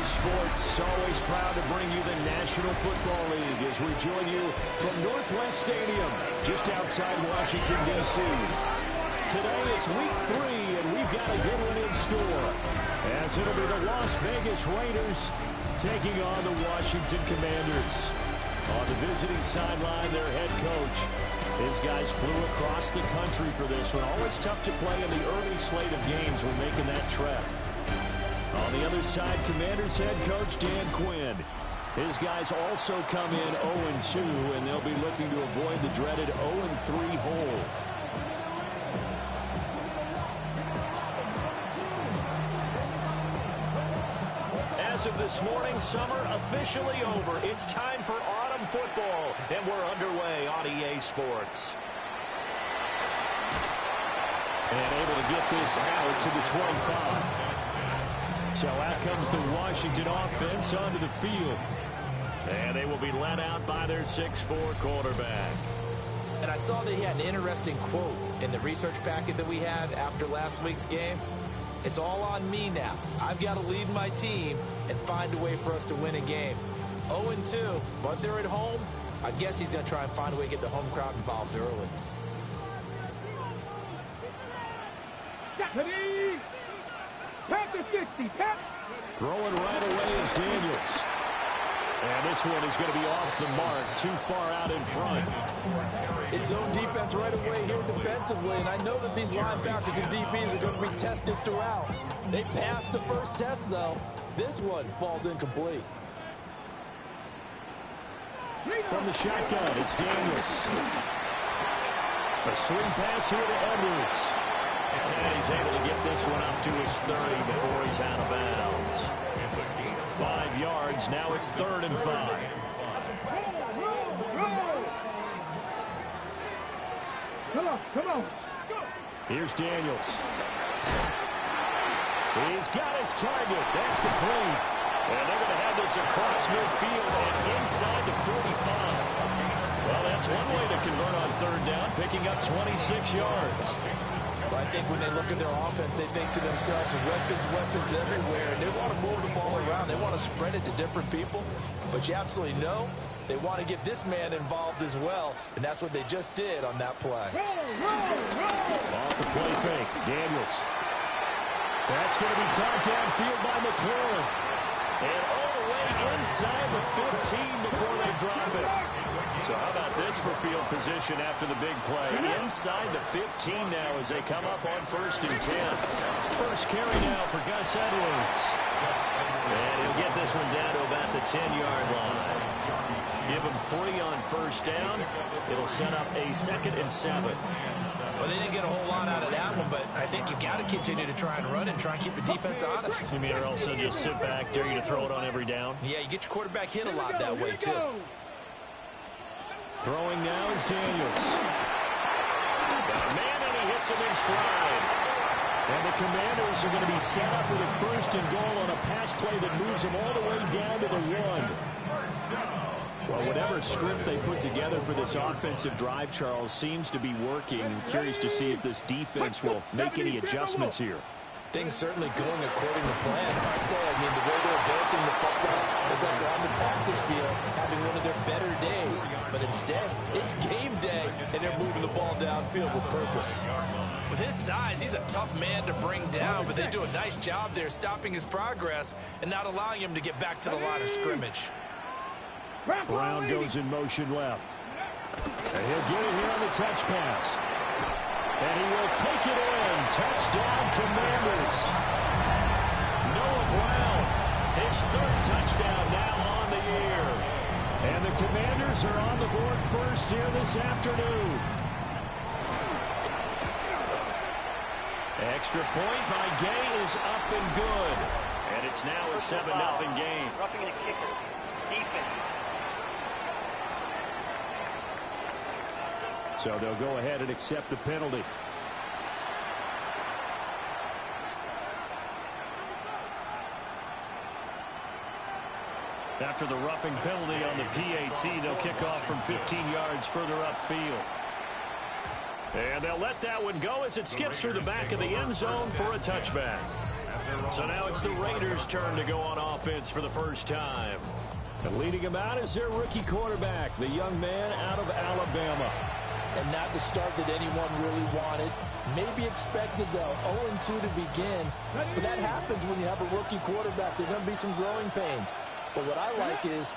Sports, always proud to bring you the National Football League as we join you from Northwest Stadium, just outside Washington, D.C. Today it's week 3, and we've got a good one in store, as it'll be the Las Vegas Raiders taking on the Washington Commanders. On the visiting sideline, their head coach. His guys flew across the country for this one. Always tough to play in the early slate of games when making that trek. On the other side, Commanders head coach Dan Quinn. His guys also come in 0-2, and they'll be looking to avoid the dreaded 0-3 hole. As of this morning, summer officially over. It's time for autumn football, and we're underway on EA Sports. And able to get this out to the 25. So out comes the Washington offense onto the field. And they will be led out by their 6'4 quarterback. And I saw that he had an interesting quote in the research packet that we had after last week's game. It's all on me now. I've got to lead my team and find a way for us to win a game. 0-2, but they're at home. I guess he's going to try and find a way to get the home crowd involved early. Throwing right away is Daniels. And this one is going to be off the mark, too far out in front. It's zone defense right away here defensively, and I know that these linebackers and DBs are going to be tested throughout. They passed the first test, though. This one falls incomplete. From the shotgun, it's Daniels. A swing pass here to Edwards. And he's able to get this one up to his 30 before he's out of bounds. 5 yards, now it's 3rd and 5. Come on. Here's Daniels. He's got his target. That's complete. And they're going to have this across midfield and inside the 45. Well, that's one way to convert on 3rd down, picking up 26 yards. Well, I think when they look at their offense, they think to themselves, weapons everywhere, and they want to move the ball around. They want to spread it to different people. But you absolutely know they want to get this man involved as well, and that's what they just did on that play. Off the play fake, Daniels. That's going to be caught downfield by McLaurin. And all the way inside the 15 before they drop it. So how about this for field position after the big play? Inside the 15 now as they come up on 1st and 10. First carry now for Gus Edwards. And he'll get this one down to about the 10-yard line. Give him 3 on 1st down. It'll set up a 2nd and 7. Well, they didn't get a whole lot out of that one, but I think you got to continue to try and run and try and keep the defense honest. You mean or also just sit back, dare you to throw it on every down? Yeah, you get your quarterback hit a lot that way, too. Throwing now is Daniels. Got a man, and he hits him in stride. And the Commanders are going to be set up with a 1st and goal on a pass play that moves them all the way down to the 1. Well, whatever script they put together for this offensive drive, Charles, seems to be working. I'm curious to see if this defense will make any adjustments here. Things certainly going according to plan, aren't they? I mean, the way they're advancing the football is like they're on the practice field having one of their better days. But instead, it's game day, and they're moving the ball downfield with purpose. With his size, he's a tough man to bring down, but they do a nice job there stopping his progress and not allowing him to get back to the line of scrimmage. Brown goes in motion left. And he'll get it here on the touch pass. And he will take it in. Touchdown, Commanders. Noah Brown, his 3rd touchdown now on the year. And the Commanders are on the board first here this afternoon. Extra point by Gay is up and good. And it's now a 7-0 game. Roughing the kicker. Defense. So they'll go ahead and accept the penalty. After the roughing penalty on the PAT, they'll kick off from 15 yards further upfield. And they'll let that one go as it skips through the back of the end zone for a touchback. So now it's the Raiders' turn to go on offense for the first time. And leading him out is their rookie quarterback, the young man out of Alabama. And not the start that anyone really wanted. Maybe expected, though, 0-2 to begin. But that happens when you have a rookie quarterback. There's going to be some growing pains. But what I like is,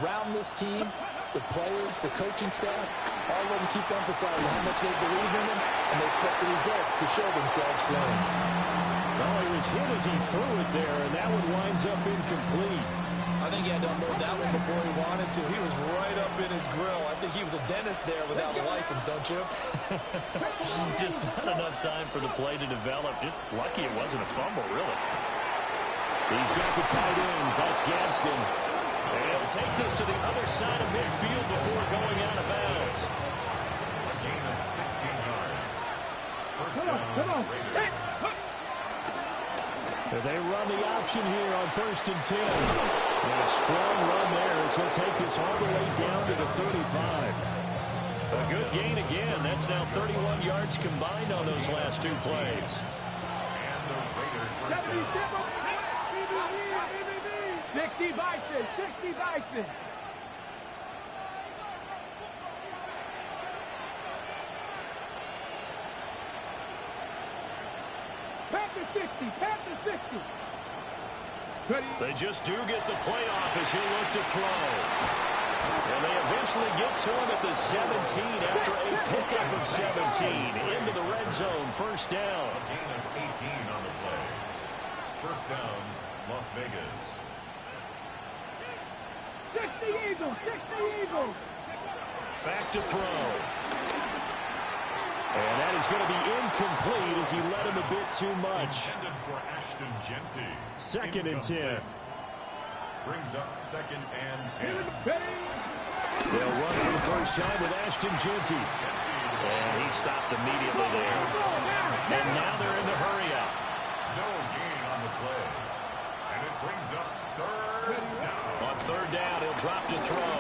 around this team, the players, the coaching staff, all of them keep emphasizing how much they believe in them, and they expect the results to show themselves soon. Well, he was hit as he threw it there, and that one winds up incomplete. I think he had to unload that one before he wanted to. He was right up in his grill. I think he was a dentist there without a license, don't you? Just not enough time for the play to develop. Just lucky it wasn't a fumble, really. He's got the tight end. That's Gadsden. And he'll take this to the other side of midfield before going out of bounds. A gain of 16 yards. Come on. Hey. They run the option here on 1st and 10. And a strong run there as he'll take this all the way down to the 35. A good gain again. That's now 31 yards combined on those last two plays. And the Raiders first down. 60 Bison, 60 Bison. Pat the 60. They just do get the playoff as he'll look to throw. And they eventually get to him at the 17 after a pickup of 17 into the red zone. First down. A gain of 18 on the play. First down, Las Vegas. 60 Eagles. Back to throw. And that is going to be incomplete as he led him a bit too much. Intended for Ashton Genty. 2nd and 10. Brings up 2nd and 10. They'll run for the first time with Ashton Genty. And he stopped immediately there. And now they're in the hurry up. No gain on the play. And it brings up 3rd down. On 3rd down, he'll drop to throw.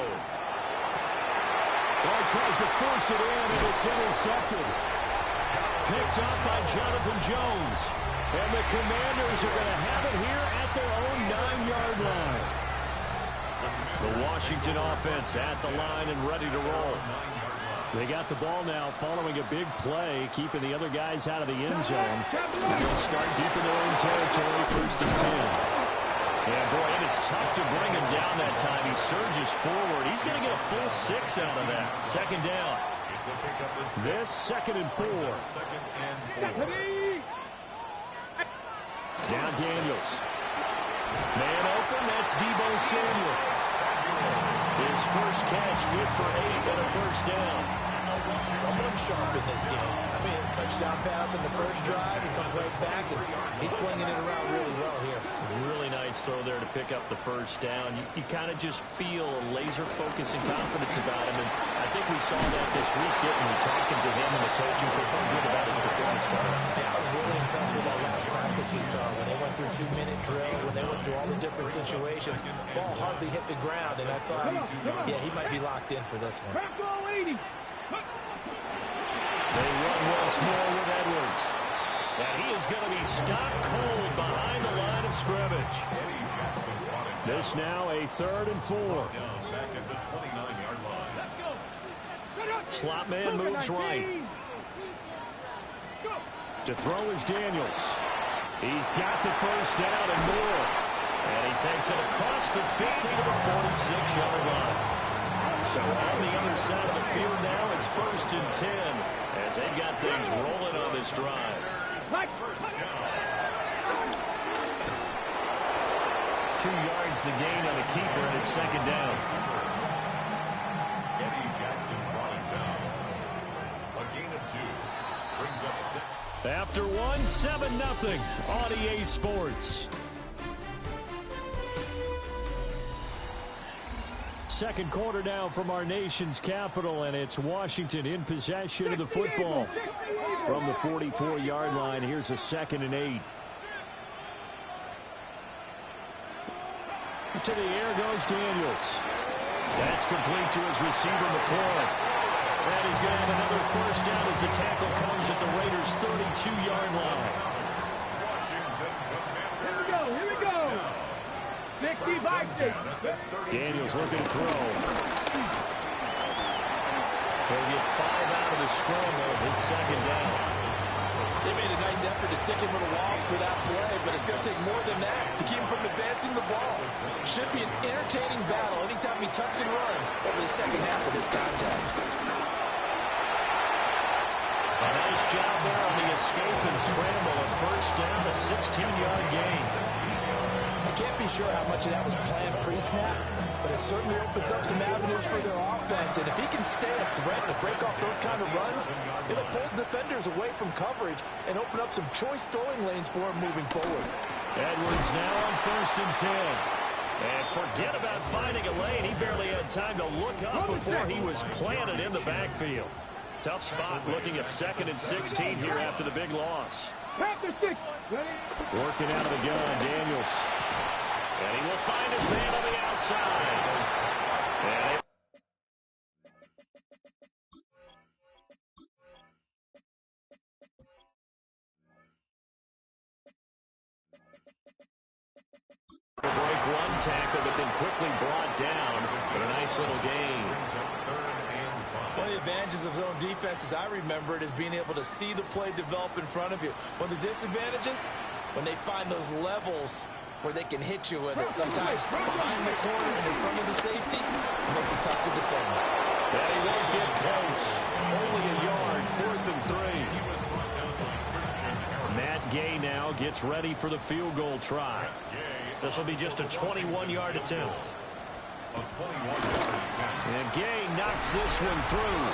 Well, he tries to force it in, and it's intercepted. Picked up by Jonathan Jones. And the Commanders are going to have it here at their own 9-yard line. The Washington offense at the line and ready to roll. They got the ball now following a big play, keeping the other guys out of the end zone. And they'll start deep in their own territory, 1st and 10. Yeah, boy, and it's tough to bring him down that time. He surges forward. He's going to get a full 6 out of that. 2nd down. It's a pickup of 6. This 2nd and 4. 2nd and 4. Now Daniels. Man open, that's Deebo Samuel. His first catch, good for 8 and a first down. Someone sharp in this game. I mean, a touchdown pass in the first drive. He comes right back, and he's flinging it around really well here. Really nice throw there to pick up the first down. You kind of just feel a laser focus and confidence about him, and I think we saw that this week, didn't we? Talking to him and the coaches, they felt good about his performance coming. Yeah, I was really impressed with that last practice we saw when they went through 2-minute drill, when they went through all the different situations. Ball hardly hit the ground, and I thought, yeah, he might be locked in for this one. They run once more with Edwards. And he is going to be stopped cold behind the line of scrimmage. This now a 3rd and 4. Back at the 29-yard line. Slot man moves right. To throw is Daniels. He's got the first down and more. And he takes it across the 50 to the 46-yard line. So on the other side of the field now, it's 1st and 10 as they've got things rolling on this drive. 2 yards the gain on the keeper, and it's 2nd down. Eddie Jackson brought it down. A gain of 2. Brings up 6. After 1, 7-0 on EA Sports. Second quarter now from our nation's capital, and it's Washington in possession of the football. From the 44-yard line, here's a 2nd and 8. To the air goes Daniels. That's complete to his receiver, McCoy. And he's going to have another first down as the tackle comes at the Raiders' 32-yard line. Washington Commanders 60 by 60. Daniels looking to throw. They'll get 5 out of the scramble. It's second down. They made a nice effort to stick him with a loss for that play, but it's going to take more than that to keep him from advancing the ball. Should be an entertaining battle anytime he tucks and runs over the second half of this contest. A nice job there on the escape and scramble. A first down, a 16-yard gain. I can't be sure how much of that was planned pre-snap, but it certainly opens up some avenues for their offense. And if he can stay a threat to break off those kind of runs, it'll pull defenders away from coverage and open up some choice throwing lanes for him moving forward. Edwards now on first and 10. And forget about finding a lane. He barely had time to look up before he was planted in the backfield. Tough spot looking at second and 16 here after the big loss. Panther 6. Working out of the gun, Daniels. And he will find his man on the outside. And break one tackle, but then quickly brought down. But a nice little gain. One of the advantages of zone defense, as I remember it, is being able to see the play develop in front of you. One of the disadvantages, when they find those levels where they can hit you with it, sometimes behind the corner and in front of the safety, it makes it tough to defend. And he won't get close. Only a yard, 4th and 3. Matt Gay now gets ready for the field goal try. This will be just a 21-yard attempt. And Gay knocks this one through.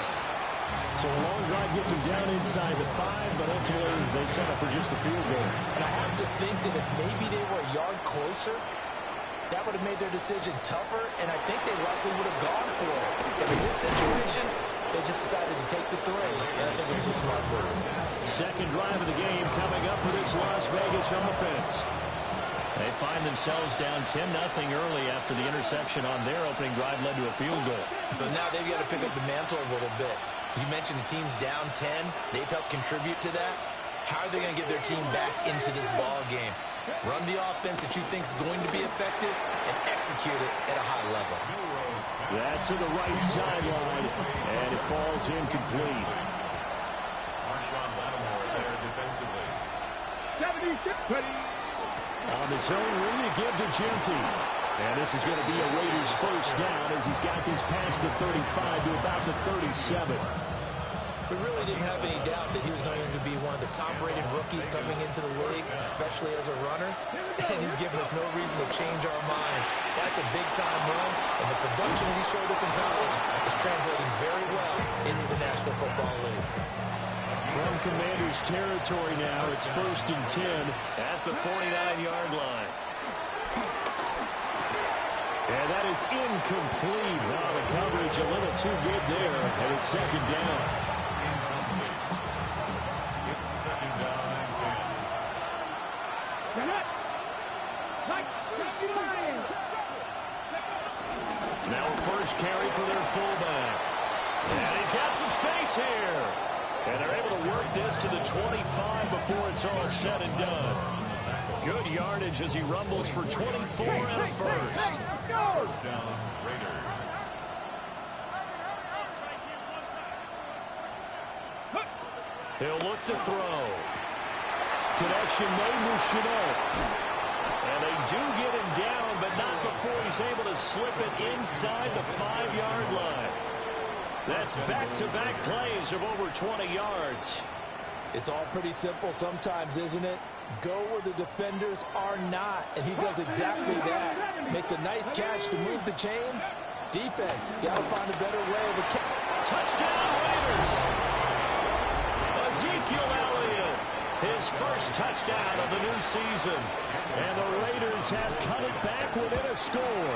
So a long drive gets him down inside the 5, but ultimately they settle for just the field goal. And I have to think that if maybe they were a yard closer, that would have made their decision tougher, and I think they likely would have gone for it. But in this situation, they just decided to take the 3, and I think it was a smart move. Second drive of the game coming up for this Las Vegas offense. They find themselves down 10-0 early after the interception on their opening drive led to a field goal. So now they've got to pick up the mantle a little bit. You mentioned the team's down 10. They've helped contribute to that. How are they going to get their team back into this ball game? Run the offense that you think is going to be effective and execute it at a high level. That's to the right sideline, and it falls incomplete. There defensively. 76. On the zone, ready to give to Genty. And this is going to be a Raiders first down as he's got this past the 35 to about the 37. We really didn't have any doubt that he was going to be one of the top-rated rookies coming into the league, especially as a runner. And he's given us no reason to change our minds. That's a big-time run, and the production that he showed us in college is translating very well into the National Football League. From Commanders territory now, it's first and 10 at the 49-yard line. And that is incomplete. Wow, the coverage a little too good there, and it's second down. It's second down and 10. Now a first carry for their fullback. And he's got some space here. And they're able to work this to the 25 before it's all said and done. Good yardage as he rumbles for 24 and a first. First down, Raiders. He'll look to throw. Connection made with Chenault. And they do get him down, but not before he's able to slip it inside the 5-yard line. That's back-to-back plays of over 20 yards. It's all pretty simple sometimes, isn't it? Go where the defenders are not, and he does exactly that. Makes a nice catch to move the chains. Defense, got to find a better way of a catch. Touchdown, Raiders! Ezekiel Elliott, his first touchdown of the new season. And the Raiders have cut it back within a score.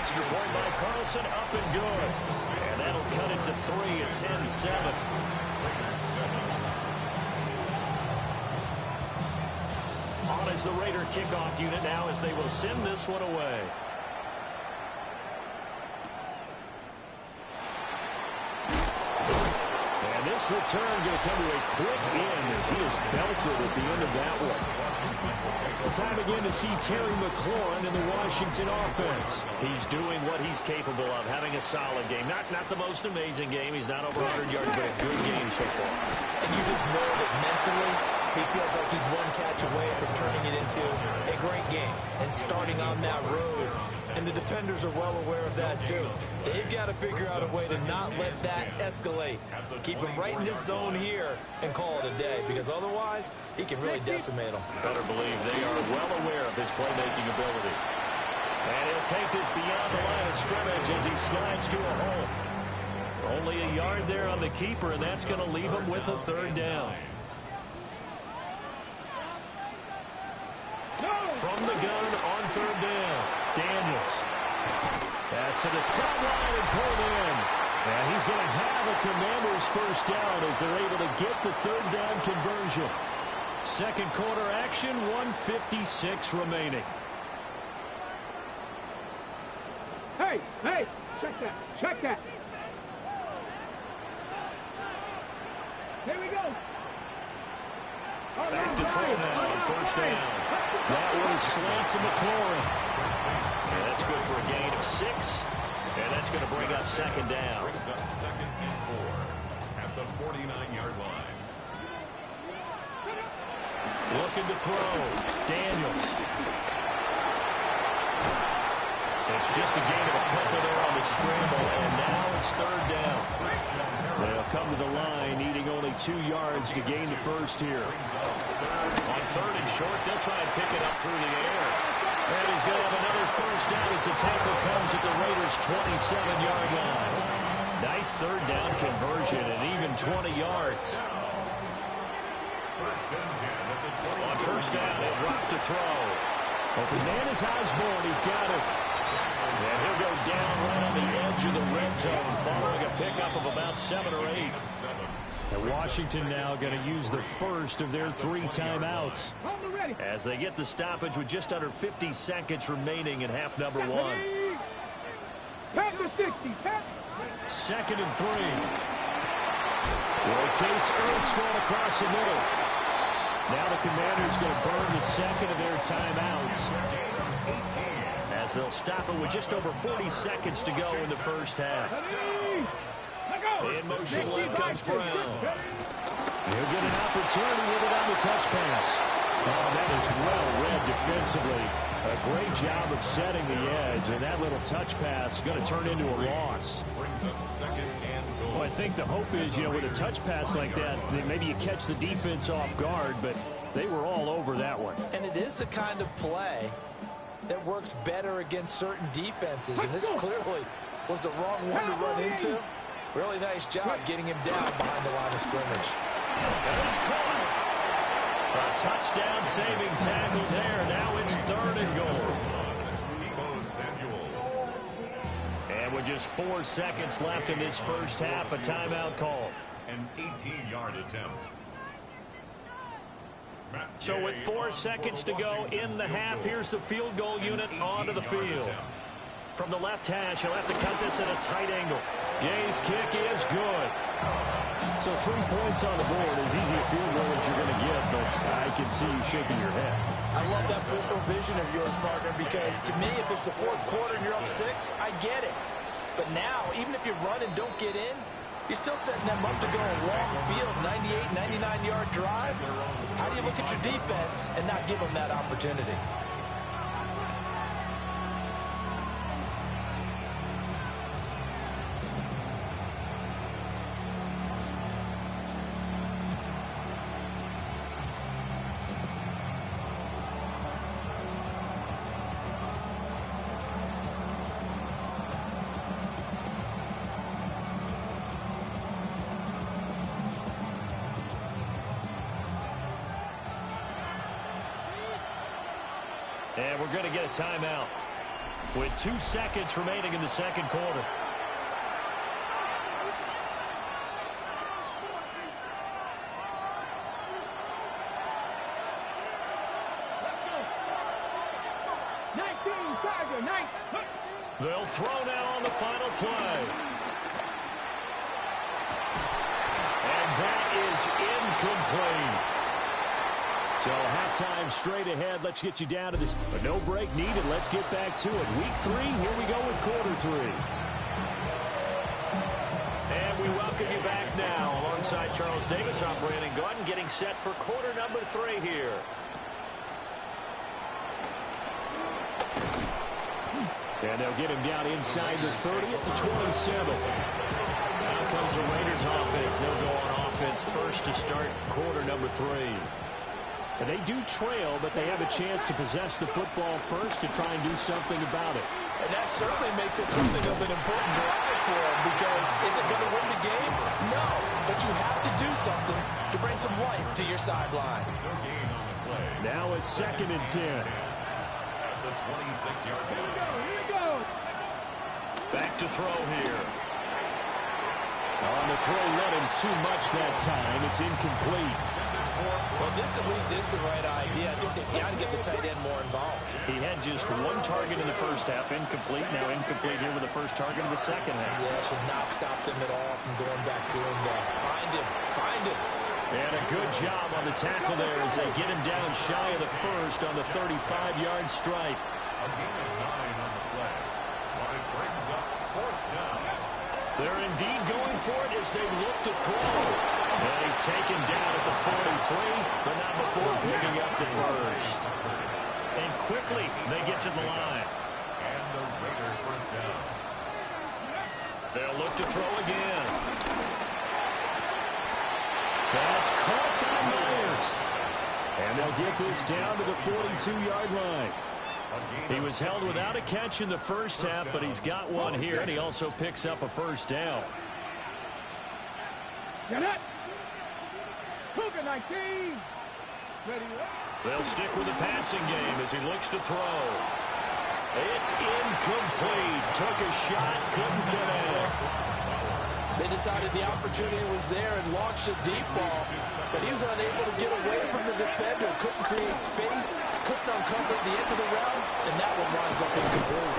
Extra point by Carlson, up and good. And that'll cut it to 3 at 10-7. On is the Raider kickoff unit now as they will send this one away. And this return going to come to a quick end as he is belted at the end of that one. Time again to see Terry McLaurin in the Washington offense. He's doing what he's capable of, having a solid game. Not the most amazing game. He's not over 100 yards, but a good game so far. And you just know that mentally he feels like he's one catch away from turning it into a great game and starting on that road. And the defenders are well aware of that, too. They've got to figure out a way to not let that escalate. Keep him right in this zone here and call it a day, because otherwise he can really decimate them. Better believe they are well aware of his playmaking ability. And he'll take this beyond the line of scrimmage as he slides to a hole. Only a yard there on the keeper, and that's going to leave him with a third down. From the gun on third down, Daniels. Pass to the sideline and pulled in. And he's going to have a Commanders first down as they're able to get the third down conversion. Second quarter action, 1:56 remaining. Hey, check that. Here we go. Back to throw now on first down. That one slants to McLaurin. And that's good for a gain of 6. And that's going to bring up second down. Brings up 2nd and 4 at the 49-yard line. Looking to throw. Daniels. It's just a gain of a couple there on the scramble, and now it's third down. They'll come to the line, needing only 2 yards to gain the first here. On third and short, they'll try and pick it up through the air. And he's going to have another first down as the tackle comes at the Raiders' 27-yard line. Nice third down conversion and even 20 yards. On first down, he'll drop to throw. Open man is Osborne. He's got it. And he'll go down right on the edge of the red zone following a pickup of about 7 or 8. And Washington now going to use the first of their 3 timeouts as they get the stoppage with just under 50 seconds remaining in half number 1. Second and 3. Rotates Ertz going across the middle. Now the Commanders going to burn the second of their timeouts as they'll stop it with just over 40 seconds to go in the first half. In motion left comes Brown. He'll get an opportunity with it on the touch pass. Oh, that is well read defensively. A great job of setting the edge, and that little touch pass is going to turn into a loss. Well, I think the hope is, with a touch pass like that, maybe you catch the defense off guard, but they were all over that one. And it is the kind of play that works better against certain defenses, and this clearly was the wrong one to run into. Really nice job getting him down behind the line of scrimmage. And it's caught. A touchdown saving tackle there. Now it's third and goal. And with just 4 seconds left in this first half, a timeout call. An 18-yard attempt. So with 4 seconds to go in the half, here's the field goal unit onto the field. From the left hash, he'll have to cut this at a tight angle. Gay's kick is good. So 3 points on the board, as easy a field goal as you're going to get, but I can see you shaking your head. I love that peripheral vision of yours, partner, because to me, if it's the fourth quarter and you're up 6, I get it. But now, even if you run and don't get in, you're still setting them up to go a long field, 98, 99-yard drive. How do you look at your defense and not give them that opportunity? And we're going to get a timeout with 2 seconds remaining in the second quarter. They'll throw now on the final play. And It's incomplete. So halftime straight ahead. Let's get you down to this. But no break needed. Let's get back to it. Week 3, here we go with quarter 3. And we welcome you back now alongside Charles Davis. I'm Brandon Gordon getting set for quarter number 3 here. And they'll get him down inside the 30 to 27. Now comes the Raiders offense. They'll go on offense first to start quarter number 3. And they do trail, but they have a chance to possess the football first to try and do something about it. And that certainly makes it something of an important drive for them, because is it going to win the game? No, but you have to do something to bring some life to your sideline. Now a 2nd and 10. At the 26-yard line. Here we go. Back to throw here. On the throw, let him too much that time. It's incomplete. Well, this at least is the right idea. I think they've got to get the tight end more involved. He had just 1 target in the first half, incomplete. Now incomplete here with the first target of the second half. Yeah, should not stop them at all from going back to him. Find him. Find him. And a good job on the tackle there as they get him down shy of the first on the 35-yard stripe. A gain of 9 on the play. But it brings up 4th down. They're indeed going for it as they look to throw. And he's taken down at the 43, but not before picking up the first. And quickly, they get to the line. And the Raiders first down. They'll look to throw again. That's caught by Myers. And they'll get this down to the 42-yard line. He was held without a catch in the first half, but he's got one here, and he also picks up a first down. Get it. CoconutHead94. Ready. They'll stick with the passing game as he looks to throw. It's incomplete. Took a shot, couldn't connect. They decided the opportunity was there and launched a deep ball, but he was unable to get away from the defender. Couldn't create space, couldn't uncover at the end of the round, and that one winds up incomplete.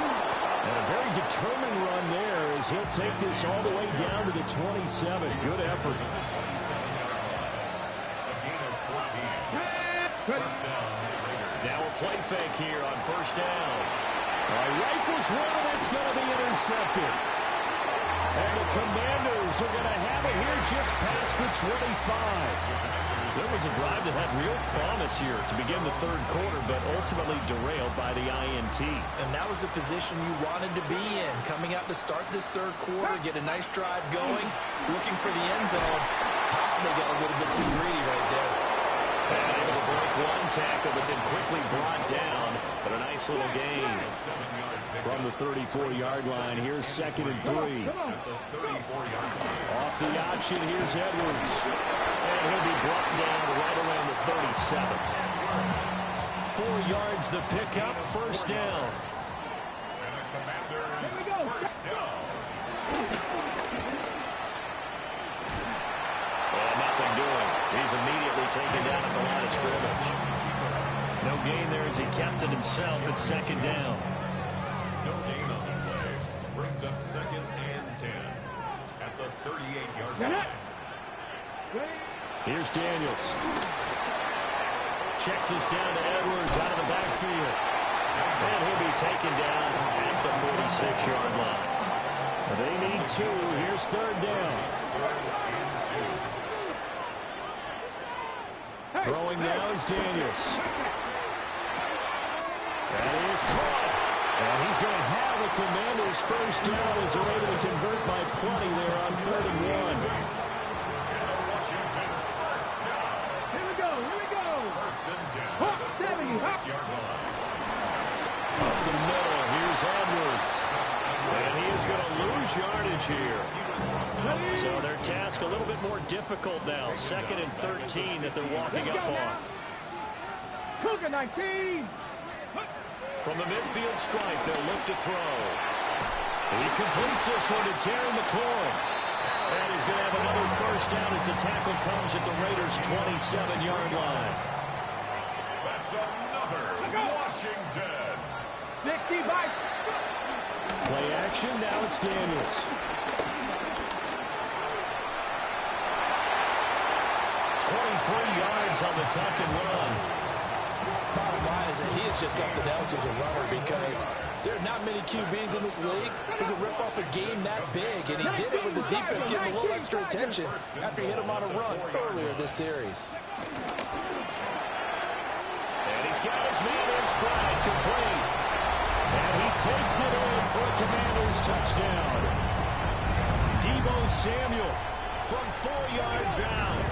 And a very determined run there as he'll take this all the way down to the 27. Good effort. Now a play fake here on first down. Rifles one, and it's going to be intercepted. And the Commanders are going to have it here just past the 25. There was a drive that had real promise here to begin the third quarter, but ultimately derailed by the INT. And that was the position you wanted to be in. Coming out to start this third quarter, get a nice drive going, looking for the end zone. Possibly got a little bit too greedy right there. And able to break one tackle, but then quickly brought down. But a nice little gain from the 34-yard line. Here's 2nd and 3. Off the option, here's Edwards. And he'll be brought down right around the 37. 4 yards the pickup, first down. And the Commanders first down. Nothing doing. He's immediately taken down at the line of scrimmage. No gain there as he kept it himself at 2nd down. No gain on the play. Brings up 2nd and 10 at the 38-yard line. Here's Daniels. Checks this down to Edwards out of the backfield. And he'll be taken down at the 46-yard line. They need 2. Here's 3rd down. Throwing now is Daniels. That is caught. And he's going to have the Commanders first down as they're able to convert by plenty there on 3rd and 1. Washington first down. Here we go. Here we go. 1st and 10. Hop, 6-yard line. Up the middle, here's Edwards. And he is going to lose yardage here. So their task a little bit more difficult now. 2nd and 13 that they're walking up on. CoconutHead. From the midfield stripe, they'll look to throw. He completes this one to Terry McLaurin. And he's going to have another first down as the tackle comes at the Raiders' 27-yard line. That's another Washington. 65. Play action, now it's Daniels. 3 yards on the tuck and run. Bottom line is that he is just something else as a runner because there are not many QBs in this league who can rip off a game that big, and he did it with the defense getting a little extra attention after he hit him on a run earlier this series. And he's got his man in stride, complete. And he takes it in for a Commanders touchdown. Deebo Samuel from 4 yards out.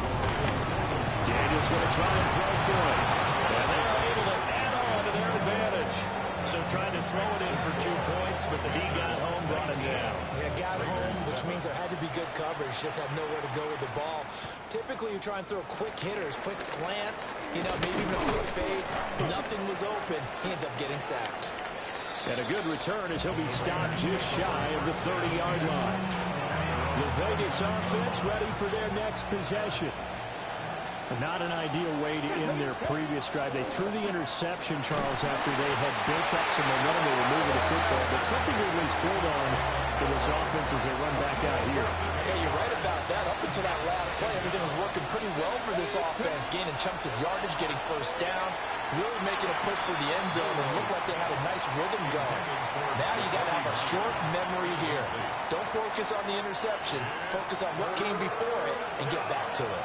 Daniels going to try and throw for it. And they are able to add on to their advantage. So trying to throw it in for 2 points, but the D got home, brought him down. Yeah, got home, which means there had to be good coverage. Just had nowhere to go with the ball. Typically, you try and throw quick hitters, quick slants, maybe even a quick fade. Nothing was open. He ends up getting sacked. And a good return as he'll be stopped just shy of the 30-yard line. The Vegas offense ready for their next possession. Not an ideal way to end their previous drive. They threw the interception, Charles, after they had built up some momentum. They were moving the football, but something to at least build on for this offense as they run back out here. Yeah, you're right about that. Up until that last play, everything was working pretty well for this offense, gaining chunks of yardage, getting first downs, really making a push for the end zone, and looked like they had a nice rhythm going. Now you got to have a short memory here. Don't focus on the interception. Focus on what came before it and get back to it.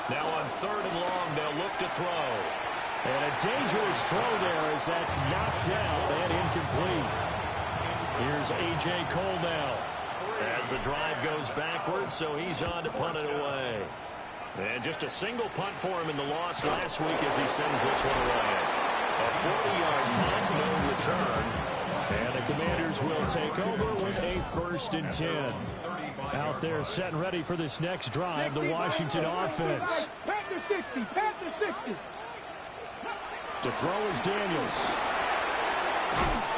Now on 3rd and long, they'll look to throw. And a dangerous throw there as that's knocked down and incomplete. Here's A.J. Cole now as the drive goes backwards, so he's on to punt it away. And just a single punt for him in the loss last week as he sends this one away. A 40-yard punt, no return. And the Commanders will take over with a 1st and 10. Out there set and ready for this next drive, the Washington offense. Pat the 60, pat the 60. To throw is Daniels.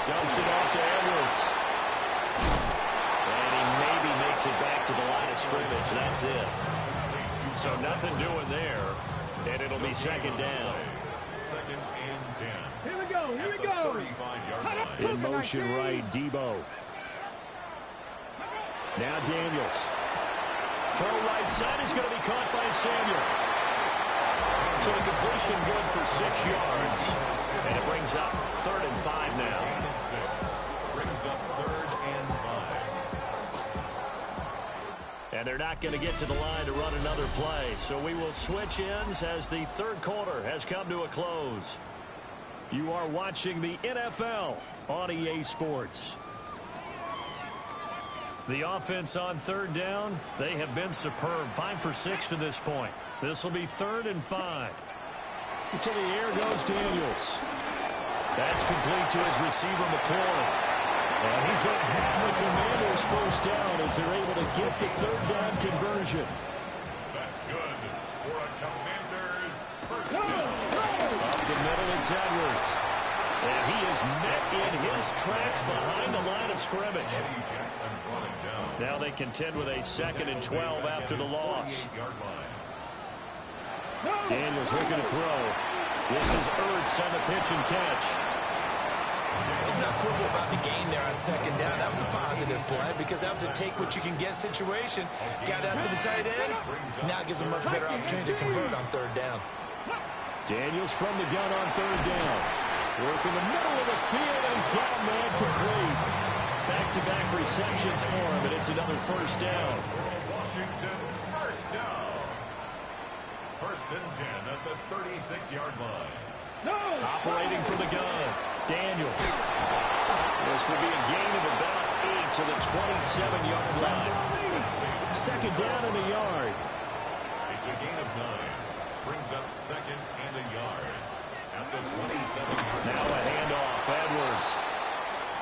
Dumps it off to Edwards. And he maybe makes it back to the line of scrimmage. That's it. So nothing doing there. And it'll be 2nd down. 2nd and 10. Here we go, here we go. 35-yard line. In motion right, Deebo. Now Daniels. Throw right side is going to be caught by Samuel. So the completion good for 6 yards. And it brings up 3rd and 5 now. Brings up 3rd and 5. And they're not going to get to the line to run another play. So we will switch ends as the 3rd quarter has come to a close. You are watching the NFL on EA Sports. The offense on 3rd down, they have been superb. 5 for 6 to this point. This will be 3rd and 5. To the air goes Daniels. That's complete to his receiver, McCoy. And he's going to have the Commanders 1st down as they're able to get the 3rd down conversion. That's good for a Commanders 1st down. Up the middle, it's Edwards. And he is met in his tracks behind the line of scrimmage. Now they contend with a 2nd and 12 after the loss. Daniels looking to throw. This is Ertz on the pitch and catch. Wasn't that football about the gain there on 2nd down? That was a positive play because that was a take-what-you-can-get situation. Got out to the tight end. Now it gives him a much better opportunity to convert on 3rd down. Daniels from the gun on 3rd down. Working the middle of the field, and he's got a man complete. Back-to-back receptions for him, and it's another 1st down. Washington 1st down. 1st and 10 at the 36-yard line. No! Operating from the gun, Daniels. This will be a gain of about 8 to the 27-yard line. 2nd down in the yard. It's a gain of 9. Brings up 2nd and a yard at the 27-yard line. Now a handoff, Edwards.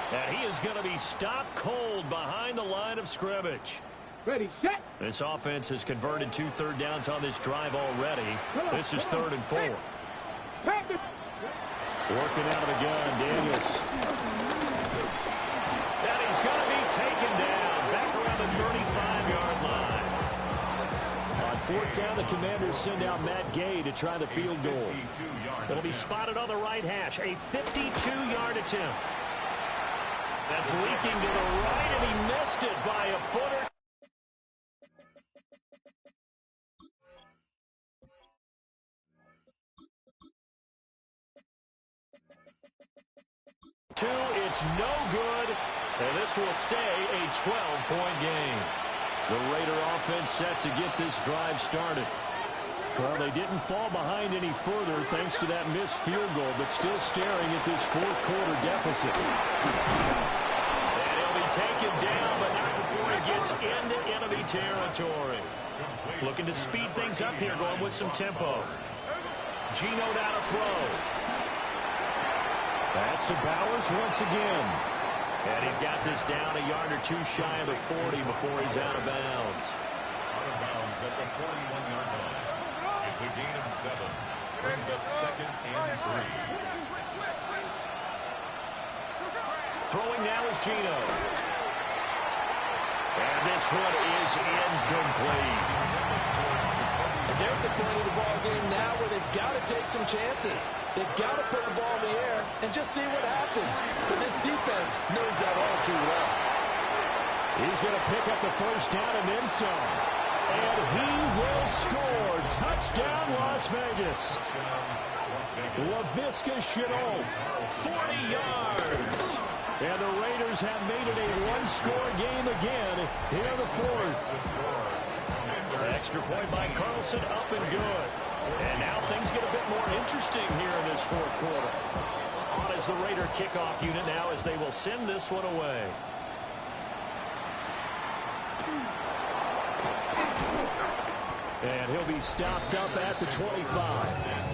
And he is going to be stopped cold behind the line of scrimmage. Ready, set. This offense has converted 2 third downs on this drive already. This is 3rd and 4. Working out of the gun, Daniels. And he's going to be taken down back around the 35-yard line. On 4th down, the Commanders send out Matt Gay to try the field goal. It'll be spotted on the right hash. A 52-yard attempt. That's leaking to the right, and he missed it by a footer. It's no good, and this will stay a 12-point game. The Raider offense set to get this drive started. Well, they didn't fall behind any further thanks to that missed field goal, but still staring at this fourth quarter deficit. And he'll be taken down, but not before he gets into enemy territory. Looking to speed things up here, going with some tempo. Geno down to throw. That's to Bowers once again. And he's got this down a yard or two shy of the 40 before he's out of bounds. Out of bounds at the 41-yard line. It's a gain of 7. Brings up second and 3. Throwing now is Geno. And this one is incomplete. And they're at the point of the ball game now where they've got to take some chances. They've got to put the ball in the air and just see what happens. But this defense knows that all too well. He's going to pick up the first down and then some. And he will score. Touchdown, Las Vegas. Laviska Shenault, 40 yards. And the Raiders have made it a one-score game again here in the fourth. Extra point by Carlson, up and good. And now things get a bit more interesting here in this fourth quarter. On is the Raider kickoff unit now as they will send this one away. And he'll be stopped up at the 25.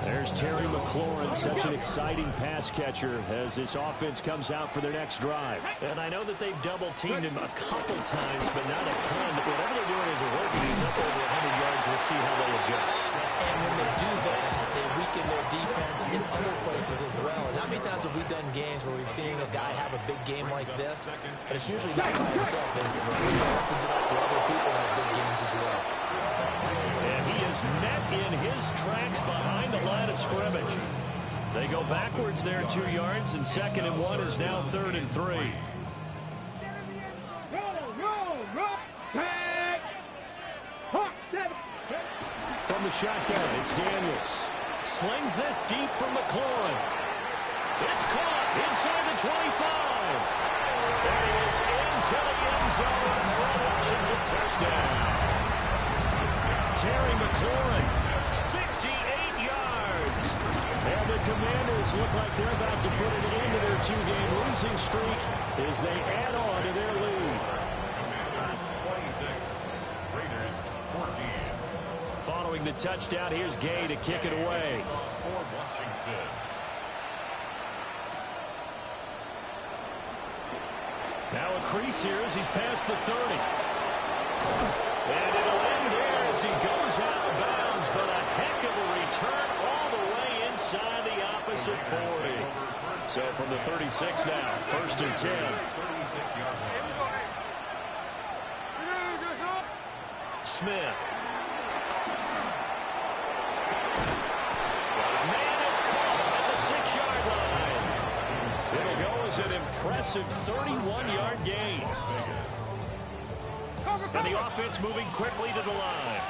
There's Terry McLaurin, such an exciting pass catcher as this offense comes out for their next drive. And I know that they've double-teamed him a couple times, but not a ton. But whatever they're doing isn't working. He's up over 100 yards. We'll see how they adjust. And when they do that, they weaken their defense in other places as well. And how many times have we done games where we've seen a guy have a big game like this? But it's usually not by himself, is it? He opens it up for other people to have big games as well. And he is met in his tracks behind the line of scrimmage. They go backwards there 2 yards, and 2nd and 1 is now 3rd and 3. From the shotgun, it's Daniels. Slings this deep from McLaurin. It's caught inside the 25. That is into the end zone for a Washington touchdown. Terry McLaurin, 68 yards. And the Commanders look like they're about to put an end to their 2-game losing streak as they add on to their lead. Commanders 26, Raiders 14. Following the touchdown, here's Gay to kick it away. For Washington. Now a crease here as he's past the 30. And it'll end there as he goes out of bounds, but a heck of a return all the way inside the opposite 40. So from the 36 now, 1st and 10. 36-yard line. Smith. Man, it's caught at the 6-yard line. It'll go as an impressive 31-yard gain. And the offense moving quickly to the line.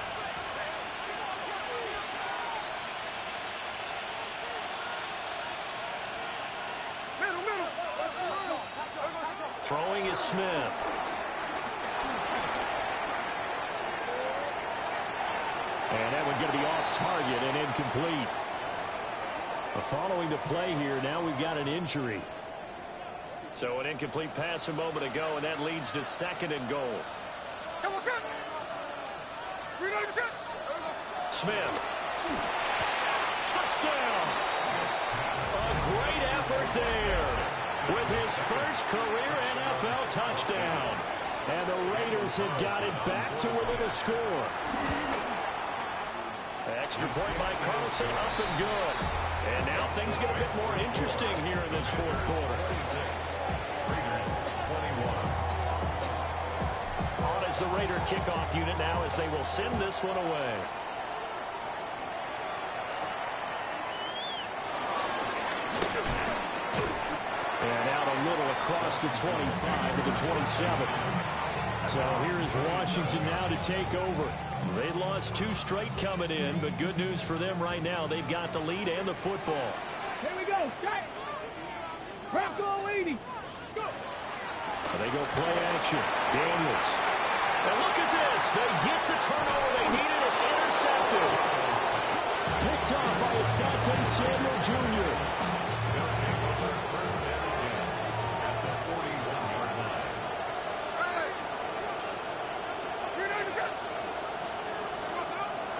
Throwing is Smith. And that one going to be off target and incomplete. Following the play here, now we've got an injury. So an incomplete pass a moment ago, and that leads to 2nd and goal. Smith. Touchdown. A great effort there with his first career NFL touchdown. And the Raiders have got it back to within a score. Extra point by Carlson, up and good. And now things get a bit more interesting here in this fourth quarter. 26, Raiders 21. On is the Raider kickoff unit now as they will send this one away. And out a little across the 25 to the 27. So here is Washington now to take over. They lost 2 straight coming in, but good news for them right now. They've got the lead and the football. Here we go. Strike. Rocco They go play action. Daniels. And look at this. They get the turnover they needed. It's intercepted. Picked off by Asante Samuel Jr.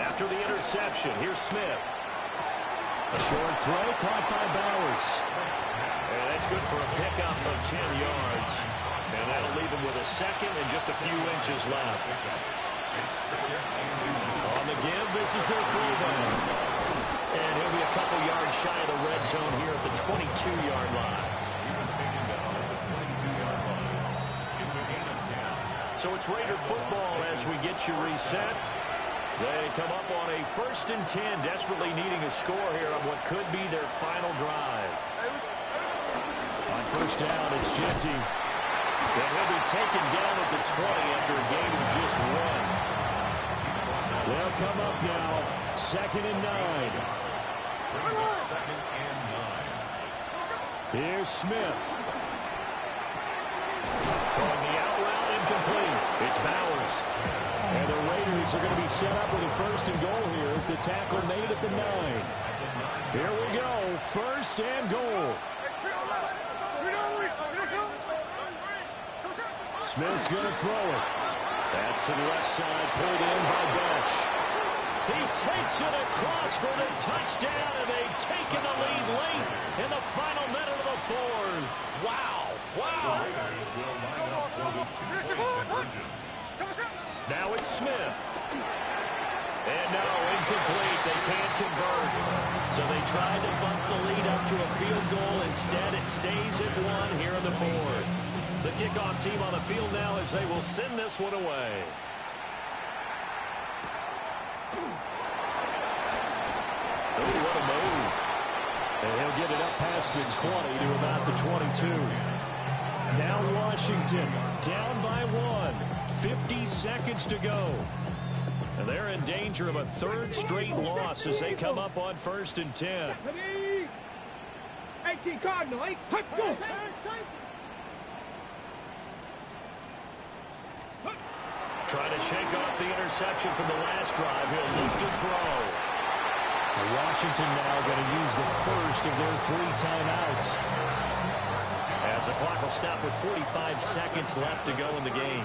After the interception, here's Smith. A short throw caught by Bowers. And that's good for a pickup of 10 yards. And that'll leave him with a second and just a few inches left. On the give, this is their throwdown. And he'll be a couple yards shy of the red zone here at the 22-yard line. So it's Raider football as we get you reset. They come up on a 1st and 10, desperately needing a score here on what could be their final drive. On 1st down, it's Genty. And he'll be taken down at the 20 after a gain of just 1. They'll come up now, 2nd and 9. Here's Smith. Throwing the out route, incomplete. It's Bowers. And the Raiders are going to be set up with a 1st and goal here as the tackle made at the 9. Here we go, 1st and goal. Smith's going to throw it. That's to the left side, pulled in by Besh. He takes it across for the touchdown, and they've taken the lead late in the final minute of the 4th. Wow, wow. Now it's Smith. And no, incomplete. They can't convert. So they tried to bump the lead up to a field goal. Instead, it stays at 1 here in the 4th. The kickoff team on the field now as they will send this one away. Oh, what a move. And he'll get it up past the 20 to about the 22. Now Washington down by 1. 50 seconds to go. And they're in danger of a 3rd straight loss as they come up on 1st and 10. 18 Cardinal, 8, let's go. Trying to shake off the interception from the last drive. He'll look to throw. Washington now going to use the 1st of their 3 timeouts. As the clock will stop with 45 seconds left to go in the game.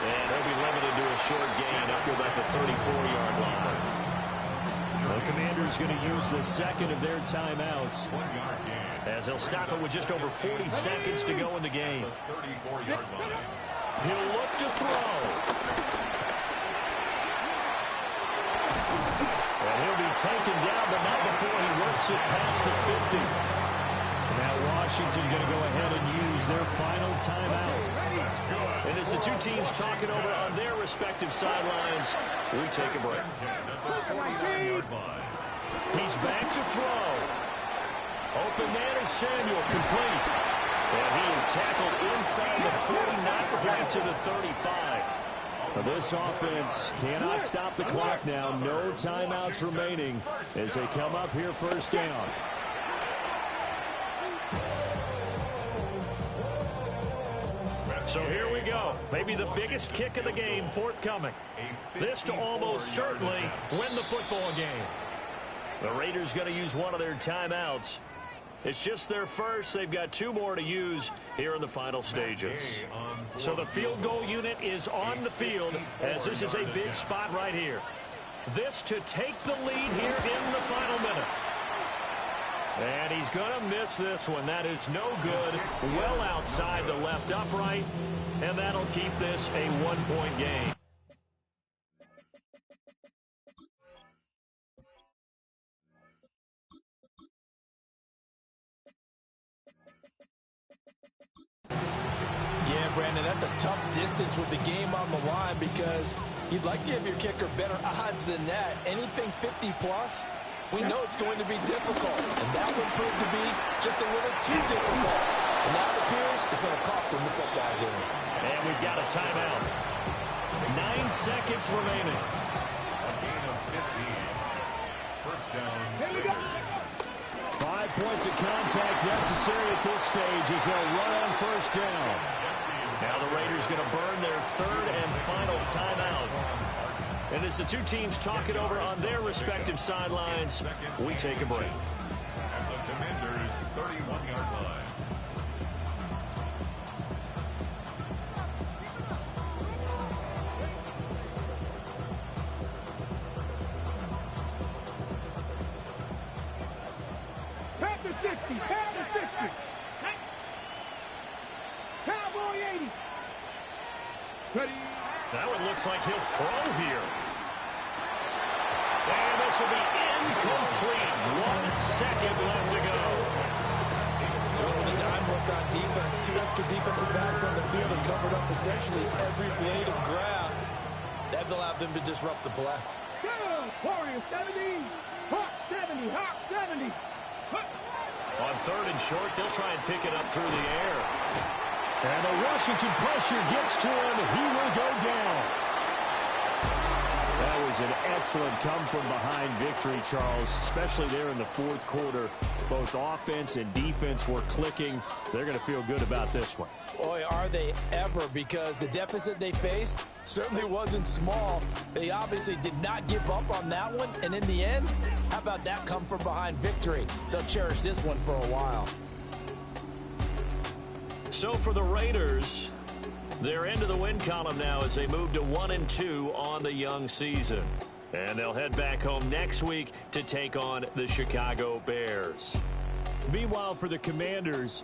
And he'll be limited to a short gain up to about the 34-yard line. The Commanders going to use the 2nd of their timeouts as they'll stop it with just over 40 seconds to go in the game. He'll look to throw. And he'll be taken down, but not before he works it past the 50. Now Washington going to go ahead and use their final timeout. And as the two teams talking over on their respective sidelines, we take a break. He's back to throw. Open man is Samuel, complete. And he is tackled inside the 40, not quite to the 35. This offense cannot stop the clock now. No timeouts remaining as they come up here 1st down. So here we go. Maybe the biggest kick of the game forthcoming. This to almost certainly win the football game. The Raiders going to use one of their timeouts. It's just their 1st. They've got 2 more to use here in the final stages. So the field goal unit is on the field as this is a big spot right here. This to take the lead here in the final minute. And he's going to miss this one. That is no good. Well outside the left upright. And that'll keep this a 1-point game. Yeah, Brandon, that's a tough distance with the game on the line because you'd like to give your kicker better odds than that. Anything 50-plus, we know it's going to be difficult. And that would prove to be just a little too difficult. And now it appears it's going to cost him the football game. And we've got a timeout. 9 seconds remaining. A gain of 15. 1st down. Here we go. points of contact necessary at this stage as they'll run on first down. Now the Raiders going to burn their third and final timeout. And as the two teams talk it over on their respective sidelines, we take a break. At the Commanders' 31-yard line. Panther 60, Panther 60. Cowboy 80. Ready. That one looks like he'll throw here. And this will be incomplete. 1 second left to go. With a dime left on defense, 2 extra defensive backs on the field and covered up essentially every blade of grass. That allowed them to disrupt the play. Go! Warriors 70. Hawk 70. Hawk 70. On third and short, they'll try and pick it up through the air. And the Washington pressure gets to him. He will go down. That was an excellent come-from-behind victory, Charles, especially there in the fourth quarter. Both offense and defense were clicking. They're going to feel good about this one. Boy, are they ever, because the deficit they faced certainly wasn't small. They obviously did not give up on that one, and in the end, how about that come-from-behind victory? They'll cherish this one for a while. So for the Raiders, they're into the win column now as they move to 1-2 on the young season. And they'll head back home next week to take on the Chicago Bears. Meanwhile, for the Commanders,